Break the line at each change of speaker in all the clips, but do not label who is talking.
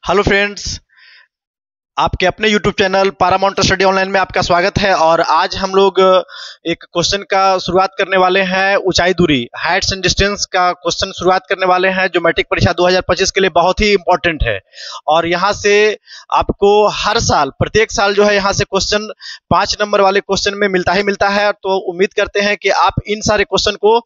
Hello friends, आपके अपने YouTube channel Paramount study online में आपका स्वागत है। और आज हम लोग एक क्वेश्चन का शुरुआत करने वाले हैं। ऊंचाई दूरी, हाइट्स एंड डिस्टेंस का क्वेश्चन शुरुआत करने वाले हैं, जो मैट्रिक परीक्षा 2025 के लिए बहुत ही इंपॉर्टेंट है। और यहाँ से आपको हर साल, प्रत्येक साल जो है यहाँ से क्वेश्चन 5 नंबर वाले क्वेश्चन में मिलता ही मिलता है। तो उम्मीद करते हैं कि आप इन सारे क्वेश्चन को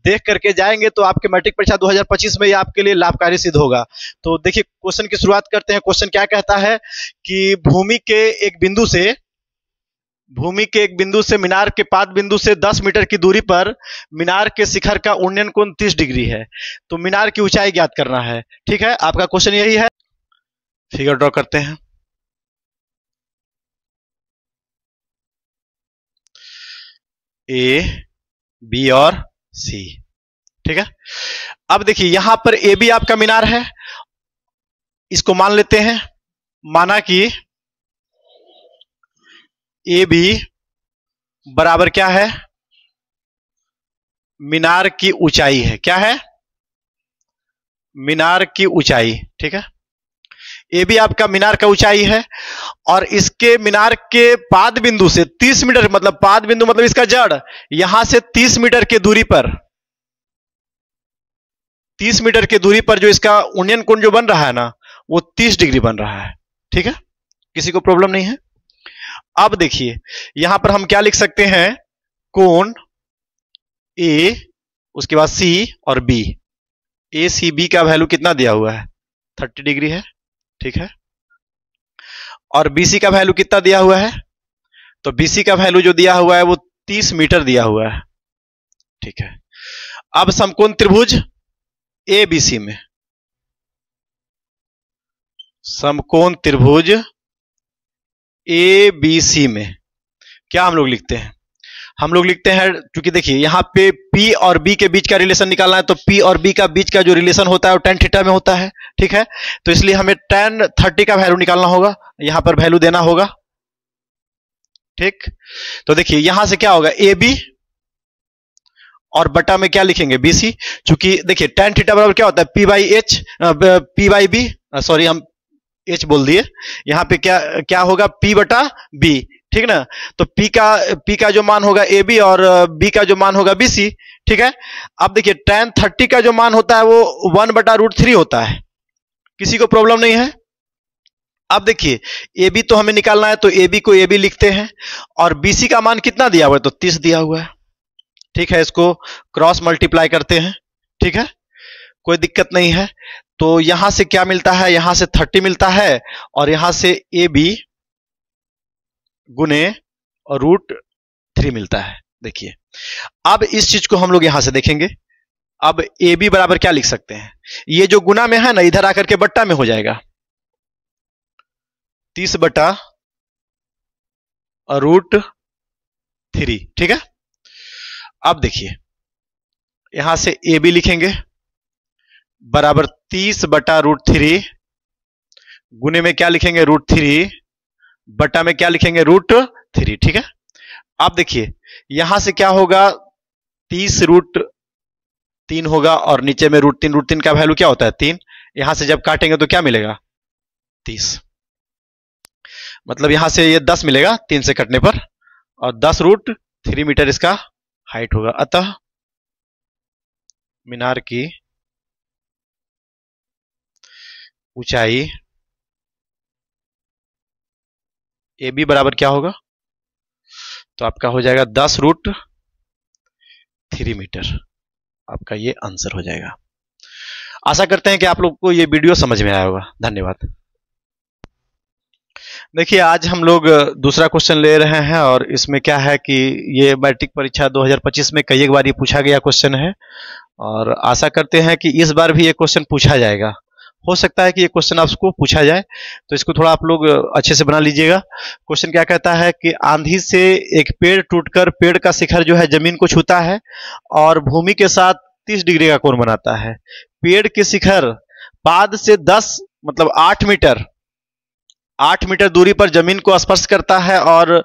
देख करके जाएंगे तो आपके मैट्रिक परीक्षा 2025 में ये आपके लिए लाभकारी सिद्ध होगा। तो देखिए, क्वेश्चन की शुरुआत करते हैं। क्वेश्चन क्या कहता है कि भूमि के एक बिंदु से मीनार के पाद बिंदु से 10 मीटर की दूरी पर मीनार के शिखर का उन्नयन कोण 30 डिग्री है। तो मीनार की ऊंचाई ज्ञात करना है। ठीक है, आपका क्वेश्चन यही है। फिगर ड्रॉ करते हैं। ए, बी और सी। ठीक है, अब देखिए यहां पर ए बी आपका मीनार है। इसको मान लेते हैं, माना कि ए बी बराबर क्या है, मीनार की ऊंचाई है। क्या है? मीनार की ऊंचाई। ठीक है, ए बी आपका मीनार का ऊंचाई है और इसके मीनार के पाद बिंदु से 30 मीटर, मतलब पाद बिंदु मतलब इसका जड़, यहां से 30 मीटर की दूरी पर, 30 मीटर की दूरी पर जो इसका उन्नयन कोण जो बन रहा है ना, वो 30 डिग्री बन रहा है। ठीक है, किसी को प्रॉब्लम नहीं है। अब देखिए यहां पर हम क्या लिख सकते हैं, कोण ए, उसके बाद सी और बी। ए सी बी का वैल्यू कितना दिया हुआ है? 30 डिग्री है। ठीक है, और बीसी का वैल्यू कितना दिया हुआ है? तो बीसी का वैल्यू जो दिया हुआ है वो 30 मीटर दिया हुआ है। ठीक है, अब समकोण त्रिभुज ए बी सी में, समकोण त्रिभुज ए बी सी में क्या हम लोग लिखते हैं? हम लोग लिखते हैं, क्योंकि देखिए यहां पे P और B के बीच का रिलेशन निकालना है, तो P और B का बीच का जो रिलेशन होता है वो tan थीटा में होता है। ठीक है, तो इसलिए हमें tan 30 का वैल्यू निकालना होगा, यहां पर वैल्यू देना होगा। ठीक, तो देखिए यहां से क्या होगा, ए बी और बटा में क्या लिखेंगे, BC। चूंकि देखिए tan थीटा बराबर क्या होता है, P बाई बी, सॉरी हम H बोल दिए। यहां पे क्या क्या होगा, P बटा B। ठीक ना, तो P का जो मान होगा AB और B का जो मान होगा BC। ठीक है, अब देखिए tan 30 का जो मान होता है वो 1/√3 होता है। किसी को प्रॉब्लम नहीं है। अब देखिए AB तो हमें निकालना है, तो AB को AB लिखते हैं और BC का मान कितना दिया हुआ है, तो 30 दिया हुआ है। ठीक है, इसको क्रॉस मल्टीप्लाई करते हैं। ठीक है, कोई दिक्कत नहीं है। तो यहां से क्या मिलता है, यहां से 30 मिलता है और यहां से AB गुने √3 मिलता है। देखिए अब इस चीज को हम लोग यहां से देखेंगे। अब AB बराबर क्या लिख सकते हैं, ये जो गुना में है ना, इधर आकर के बट्टा में हो जाएगा, 30 बटा √3। ठीक है, अब देखिए यहां से AB लिखेंगे बराबर 30 बटा √3, गुने में क्या लिखेंगे, √3, बटा में क्या लिखेंगे, √3। ठीक है, अब देखिए यहां से क्या होगा, 30√3 होगा और नीचे में √3, √3 का वैल्यू क्या होता है, 3। यहां से जब काटेंगे तो क्या मिलेगा, 30। मतलब यहां से ये 10 मिलेगा 3 से कटने पर, और 10√3 मीटर इसका हाइट होगा। अतः मीनार की ऊंचाई AB बराबर क्या होगा, तो आपका हो जाएगा 10√3 मीटर। आपका ये आंसर हो जाएगा। आशा करते हैं कि आप लोग को ये वीडियो समझ में आया होगा। धन्यवाद। देखिए आज हम लोग दूसरा क्वेश्चन ले रहे हैं और इसमें क्या है कि ये मैट्रिक परीक्षा 2025 में कई एक बार ये पूछा गया क्वेश्चन है और आशा करते हैं कि इस बार भी ये क्वेश्चन पूछा जाएगा। हो सकता है कि ये क्वेश्चन आपको पूछा जाए, तो इसको थोड़ा आप लोग अच्छे से बना लीजिएगा। क्वेश्चन क्या कहता है कि आंधी से एक पेड़ टूटकर पेड़ का शिखर जो है जमीन को छूता है और भूमि के साथ 30 डिग्री का कोण बनाता है। पेड़ के शिखर पाद से 10 मतलब 8 मीटर दूरी पर जमीन को स्पर्श करता है और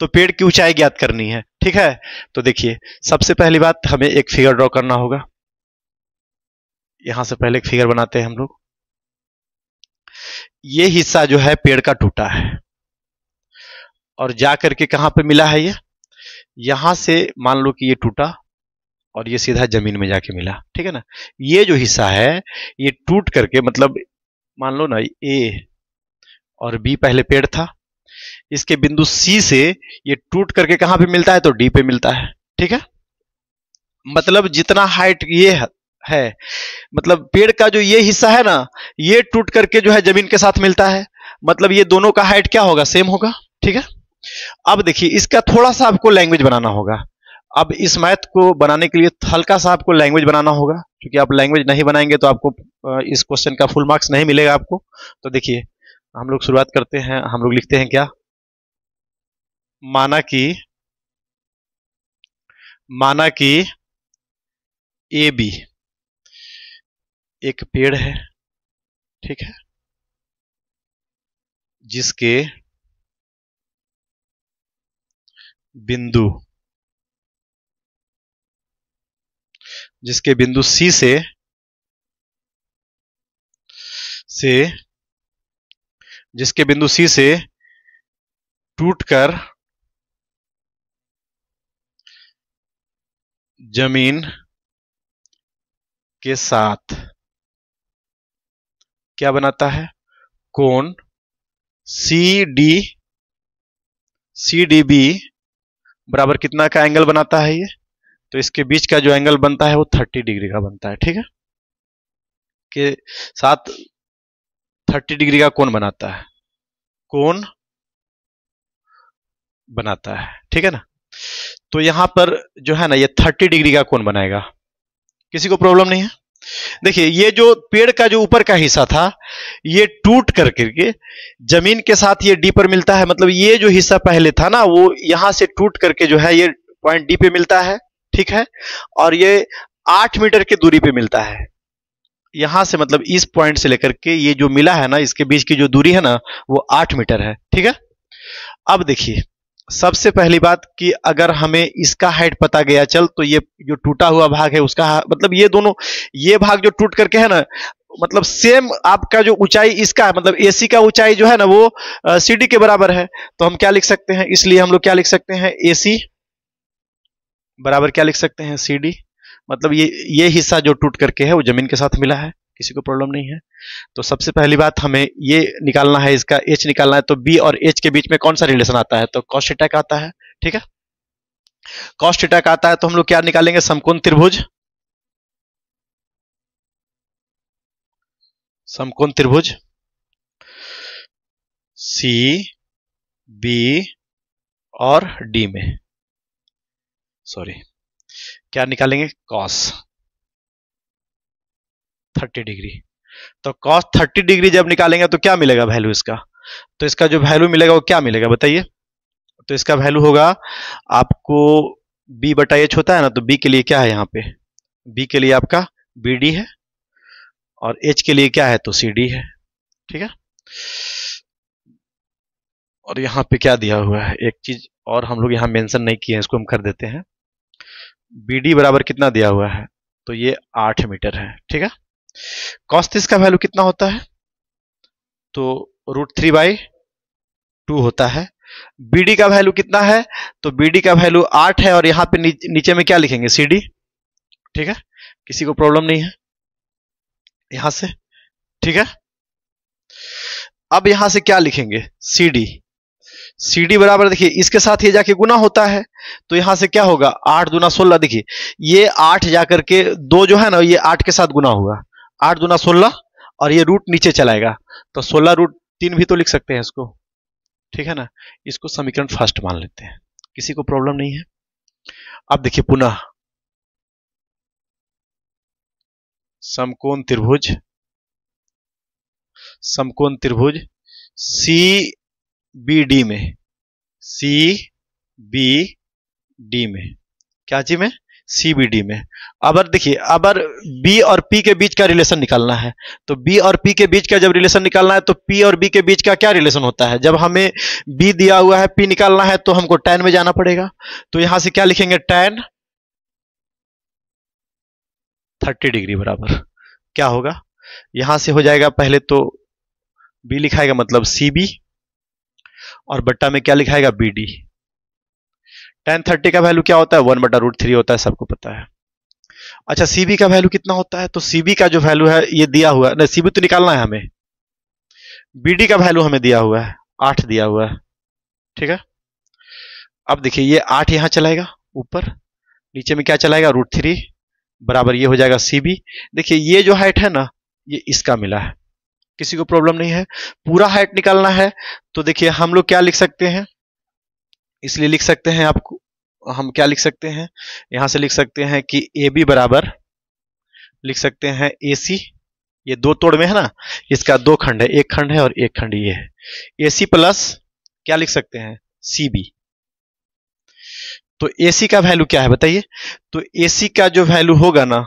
तो पेड़ की ऊंचाई ज्ञात करनी है। ठीक है, तो देखिए सबसे पहली बात हमें एक फिगर ड्रॉ करना होगा। यहां से पहले एक फिगर बनाते हैं हम लोग। ये हिस्सा जो है पेड़ का टूटा है और जा करके कहां पे मिला है, ये यहां से मान लो कि ये टूटा और ये सीधा जमीन में जाके मिला, ठीक है ना। ये जो हिस्सा है ये टूट करके, मतलब मान लो ना ए और बी पहले पेड़ था, इसके बिंदु सी से ये टूट करके कहां पे मिलता है, तो डी पे मिलता है, ठीक है। मतलब जितना हाइट ये है, मतलब पेड़ का जो ये हिस्सा है ना, ये टूट करके जो है जमीन के साथ मिलता है, मतलब ये दोनों का हाइट क्या होगा, सेम होगा, ठीक है। अब देखिए इसका थोड़ा सा आपको लैंग्वेज बनाना होगा। अब इस मैथ को बनाने के लिए हल्का सा आपको लैंग्वेज बनाना होगा, क्योंकि आप लैंग्वेज नहीं बनाएंगे तो आपको इस क्वेश्चन का फुल मार्क्स नहीं मिलेगा आपको। तो देखिए हम लोग शुरुआत करते हैं, हम लोग लिखते हैं क्या, माना कि ए बी एक पेड़ है, ठीक है, जिसके बिंदु सी से जिसके बिंदु सी से टूटकर जमीन के साथ क्या बनाता है, कोण सी डी बी बराबर कितना का एंगल बनाता है ये, तो इसके बीच का जो एंगल बनता है वो 30 डिग्री का बनता है, ठीक है, के साथ 30 डिग्री का कोण बनाता है, ठीक है ना। तो यहां पर जो है ना ये 30 डिग्री का कोण बनाएगा, किसी को प्रॉब्लम नहीं है। देखिए ये जो पेड़ का जो ऊपर का हिस्सा था ये टूट करके जमीन के साथ ये डी पर मिलता है, मतलब ये जो हिस्सा पहले था ना वो यहां से टूट करके जो है ये पॉइंट डी पे मिलता है, ठीक है, और ये 8 मीटर की दूरी पे मिलता है यहां से, मतलब इस पॉइंट से लेकर के ये जो मिला है ना इसके बीच की जो दूरी है ना वो 8 मीटर है, ठीक है। अब देखिए सबसे पहली बात कि अगर हमें इसका हाइट पता गया चल, तो ये जो टूटा हुआ भाग है उसका मतलब ये दोनों, ये भाग जो टूट करके है ना, मतलब सेम आपका जो ऊंचाई इसका है, मतलब एसी का ऊंचाई जो है ना वो सीडी के बराबर है, तो हम क्या लिख सकते हैं, इसलिए हम लोग क्या लिख सकते हैं, एसी बराबर क्या लिख सकते हैं, सीडी। मतलब ये हिस्सा जो टूट करके है वो जमीन के साथ मिला है, किसी को प्रॉब्लम नहीं है। तो सबसे पहली बात हमें ये निकालना है, इसका एच निकालना है, तो बी और एच के बीच में कौन सा रिलेशन आता है, तो कॉस थीटा का आता है, ठीक है। कॉस थीटा का आता है तो हम लोग क्या निकालेंगे, समकोण त्रिभुज सी बी और डी में, क्या निकालेंगे, कॉस 30 डिग्री। तो कॉस 30 डिग्री जब निकालेंगे तो क्या मिलेगा वैल्यू इसका, तो इसका जो वैल्यू मिलेगा वो क्या मिलेगा बताइए, तो इसका वैल्यू होगा आपको b बटा एच होता है ना, तो b के लिए क्या है, यहाँ पे b के लिए आपका बी डी है और h के लिए क्या है, तो सी डी है, ठीक है। और यहाँ पे क्या दिया हुआ है, एक चीज और हम लोग यहाँ मेंशन नहीं किए हैं, इसको हम कर देते हैं, बी डी बराबर कितना दिया हुआ है, तो ये 8 मीटर है, ठीक है। कॉस 30 का वैल्यू कितना होता है, तो √3/2 होता है। बीडी का वैल्यू कितना है, तो बीडी का वैल्यू 8 है और यहां पे नीचे में क्या लिखेंगे, सीडी, ठीक है, किसी को प्रॉब्लम नहीं है यहां से, ठीक है। अब यहां से क्या लिखेंगे, सीडी बराबर, देखिए इसके साथ ये जाके गुना होता है, तो यहां से क्या होगा, 8 दूना 16, देखिए ये 8 जाकर के 2 जो है ना ये 8 के साथ गुना होगा, 8 दूना 16 और ये रूट नीचे चलाएगा, तो 16√3 भी तो लिख सकते हैं इसको, ठीक है ना। इसको समीकरण फर्स्ट मान लेते हैं, किसी को प्रॉब्लम नहीं है। अब देखिए पुनः समकोण त्रिभुज सी बी डी में क्या चीज में, सीबीडी में। अब देखिए अगर बी और पी के बीच का रिलेशन निकालना है, तो बी और पी के बीच का जब रिलेशन निकालना है तो पी और बी के बीच का क्या रिलेशन होता है, जब हमें बी दिया हुआ है पी निकालना है तो हमको tan में जाना पड़ेगा, तो यहां से क्या लिखेंगे, tan 30 डिग्री बराबर क्या होगा, यहां से हो जाएगा पहले तो बी लिखाएगा मतलब सी बी, और बट्टा में क्या लिखाएगा बी डी। tan 30 का वैल्यू क्या होता है 1/√3 होता है, सबको पता है। अच्छा सीबी का वैल्यू कितना होता है, तो सीबी का जो वैल्यू है ये दिया हुआ है, नहीं सीबी तो निकालना है हमें, बीडी का वैल्यू हमें दिया हुआ है 8 दिया हुआ है, ठीक है। अब देखिए ये 8 यहां चलाएगा ऊपर, नीचे में क्या चलाएगा √3 बराबर ये हो जाएगा सीबी। देखिए ये जो हाइट है ना ये इसका मिला है, किसी को प्रॉब्लम नहीं है। पूरा हाइट निकालना है तो देखिए हम लोग क्या लिख सकते हैं, इसलिए लिख सकते हैं आपको, हम क्या लिख सकते हैं यहां से लिख सकते हैं कि ए बी बराबर लिख सकते हैं ए सी, ये दो तोड़ में है ना, इसका दो खंड है, एक खंड है और एक खंड ये है, ए सी प्लस क्या लिख सकते हैं सी बी। तो ए सी का वैल्यू क्या है बताइए, तो ए सी का जो वैल्यू होगा ना,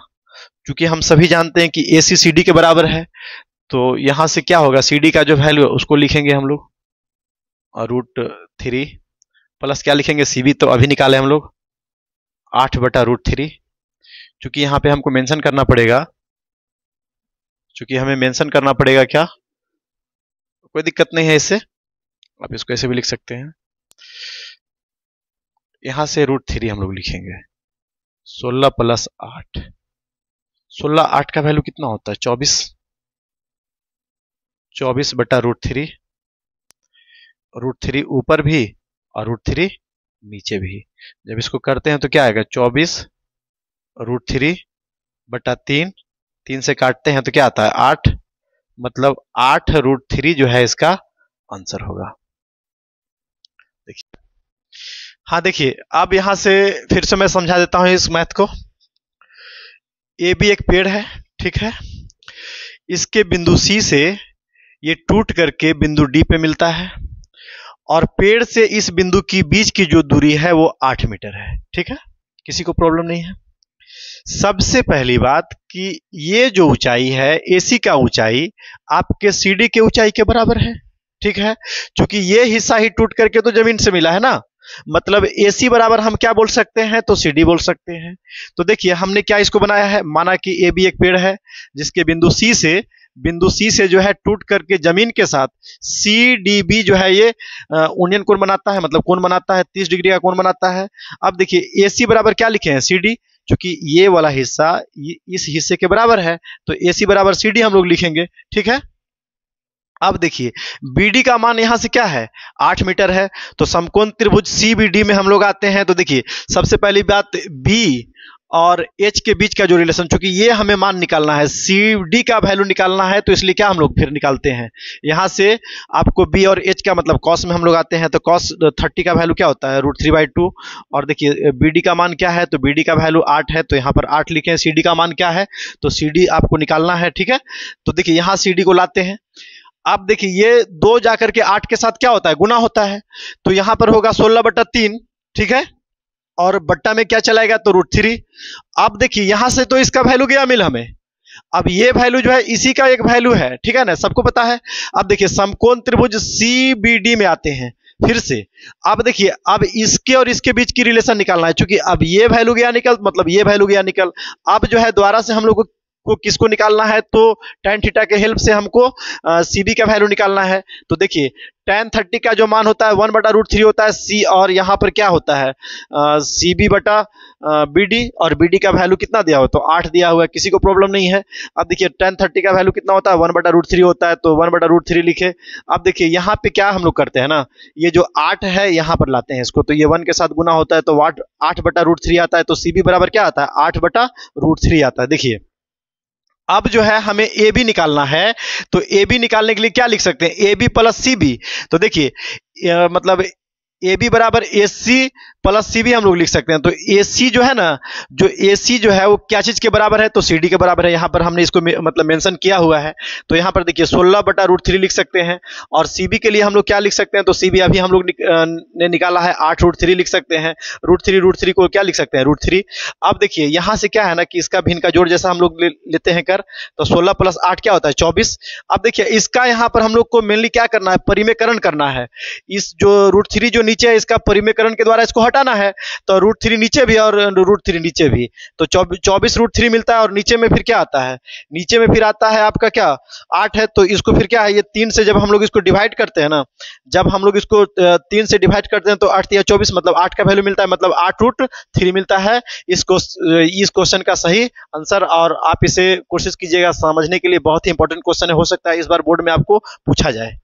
क्योंकि हम सभी जानते हैं कि ए सी सी डी के बराबर है, तो यहां से क्या होगा सी डी का जो वैल्यू है उसको लिखेंगे हम लोग, और √3 प्लस क्या लिखेंगे सीबी, तो अभी निकाले हम लोग 8/√3, क्योंकि यहां पे हमको मेंशन करना पड़ेगा, क्योंकि हमें मेंशन करना पड़ेगा क्या, कोई दिक्कत नहीं है इससे, आप इसको ऐसे भी लिख सकते हैं। यहां से √3 हम लोग लिखेंगे 16 + 8, 16 8 का वैल्यू कितना होता है 24, 24/√3, √3 ऊपर भी और √3 नीचे भी, जब इसको करते हैं तो क्या आएगा 24√3/3, 3 से काटते हैं तो क्या आता है 8, मतलब 8√3 जो है इसका आंसर होगा। देखिए हाँ देखिए अब यहां से फिर से मैं समझा देता हूं इस मैथ को। ए बी एक पेड़ है, ठीक है, इसके बिंदु सी से ये टूट करके बिंदु डी पे मिलता है, और पेड़ से इस बिंदु की बीच की जो दूरी है वो 8 मीटर है, ठीक है, किसी को प्रॉब्लम नहीं है। सबसे पहली बात कि ये जो ऊंचाई है एसी का ऊंचाई आपके सीडी के ऊंचाई के बराबर है, ठीक है, क्योंकि ये हिस्सा ही टूट करके तो जमीन से मिला है ना, मतलब एसी बराबर हम क्या बोल सकते हैं तो सीडी बोल सकते हैं। तो देखिए हमने क्या इसको बनाया है, माना कि ए बी एक पेड़ है जिसके बिंदु सी से जो है टूट करके जमीन के साथ सी डी बी जो है ये यूनियन कोण बनाता है, मतलब कोण बनाता है 30 डिग्री का कोण बनाता है। अब देखिए ए सी बराबर क्या लिखे हैं सी डी, क्योंकि ये वाला हिस्सा इस हिस्से के बराबर है तो ए सी बराबर सी डी हम लोग लिखेंगे, ठीक है। अब देखिए बीडी का मान यहां से क्या है 8 मीटर है, तो समकोण त्रिभुज सीबीडी में हम लोग आते हैं, तो देखिए सबसे पहली बात बी और एच के बीच का जो रिलेशन, चूंकि ये हमें मान निकालना है, सीडी का वैल्यू निकालना है, तो इसलिए क्या हम लोग फिर निकालते हैं यहां से आपको बी और एच का मतलब कॉस में हम लोग आते हैं, तो कॉस 30 का वैल्यू क्या होता है √3/2, और देखिए बीडी का मान क्या है, तो बीडी का वैल्यू 8 है, तो यहां पर 8 लिखे हैं, सीडी का मान क्या है तो सीडी आपको निकालना है, ठीक है। तो देखिए यहां सीडी को लाते हैं, अब देखिए ये 2 जाकर के 8 के साथ क्या होता है गुना होता है, तो यहां पर होगा 16/3, ठीक है, और बट्टा में क्या चलाएगा तो √3। अब देखिए यहां से तो इसका वैल्यू गया मिल हमें, अब ये वैल्यू जो है इसी का एक वैल्यू है, ठीक है ना, सबको पता है। अब देखिए समकोण त्रिभुज सीबीडी में आते हैं फिर से, अब देखिए अब इसके और इसके बीच की रिलेशन निकालना है, क्योंकि अब ये वैल्यू गया निकल, मतलब ये वैल्यू गया निकल, अब जो है दोबारा से हम लोग को किसको निकालना है, तो tan थीटा के हेल्प से हमको सीबी का वैल्यू निकालना है। तो देखिए tan 30 का जो मान होता है 1/√3 होता है सी, और यहां पर क्या होता है सीबी बटा बीडी, और बीडी का वैल्यू कितना दिया हुआ तो 8 दिया हुआ है, किसी को प्रॉब्लम नहीं है। अब देखिए tan 30 का वैल्यू कितना होता है 1/√3 होता है, तो 1/√3 लिखे। अब देखिए यहाँ पे क्या हम लोग करते हैं ना, ये जो 8 है यहाँ पर लाते हैं इसको, तो ये 1 के साथ गुना होता है तो 8/√3 आता है, तो सीबी बराबर क्या आता है 8/√3 आता है। देखिए अब जो है हमें ए बी निकालना है, तो ए बी निकालने के लिए क्या लिख सकते हैं a b plus c b, तो देखिए मतलब ए बी बराबर ए सी प्लस सी बी हम लोग लिख सकते हैं। तो ए सी जो है ना, जो ए सी जो है वो क्या चीज के बराबर है तो सी डी के बराबर है, यहाँ पर हमने इसको मतलब मेंशन किया हुआ है, तो यहाँ पर देखिए 16/√3 लिख सकते हैं, और सी बी के लिए हम लोग क्या लिख सकते हैं तो सी बी अभी हम लोग ने निकाला है 8√3 लिख सकते हैं, √3 को क्या लिख सकते हैं √3। अब देखिए यहाँ से क्या है ना कि इसका भिन्न का जोड़ जैसा हम लोग लेते हैं कर, तो 16 + 8 क्या होता है 24। अब देखिए इसका यहाँ पर हम लोग को मेनली क्या करना है परिमेयकरण करना है, इस जो √3 जो नीचे है इसका परिमेयकरण के द्वारा इसको हटाना है, तो √3 नीचे भी और √3 नीचे भी, तो 24 √3 मिलता है। और नीचे में फिर क्या आता है, नीचे में फिर आता है आपका क्या 8 है, तो इसको फिर क्या है, ये 3 से जब हम लोग इसको डिवाइड करते हैं ना, जब हम लोग इसको 3 से डिवाइड करते हैं तो 8 या 24 मतलब 8 का वैल्यू मिलता है, मतलब 8√3 मिलता है। इस क्वेश्चन का सही आंसर। और आप इसे कोशिश कीजिएगा समझने के लिए, बहुत ही इंपॉर्टेंट क्वेश्चन है, हो सकता है इस बार बोर्ड में आपको पूछा जाए।